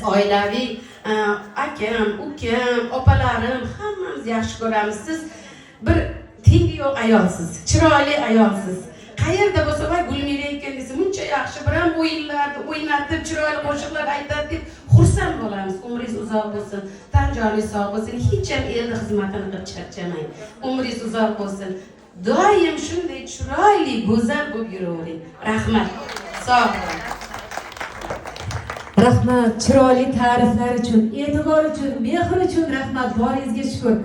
oilaviy akam, ukam, opalarim hammamiz yaxshi ko'ramiz. Siz bir tengi yo'q ayolsiz, chiroyli ayolsiz. Qayerda bo'lsa voy Gulmira ekan desa, buncha yaxshi bilan o'yinlarni o'ynatib, chiroyli qo'shiqlar aytadi deb xursand bo'lamiz. Umringiz uzoq bo'lsin, tan joningiz sog' bo'lsin, hech ham elni xizmatini qilib charchamang. Umringiz uzoq bo'lsin. Doim shunday chiroyli, go'zal bo'lib yuravering. Rahmat. Sog' bo'ling. Rahmat, chiroyli ta'riflar uchun, e'tibor uchun, mehr uchun rahmat, boringizga shukr.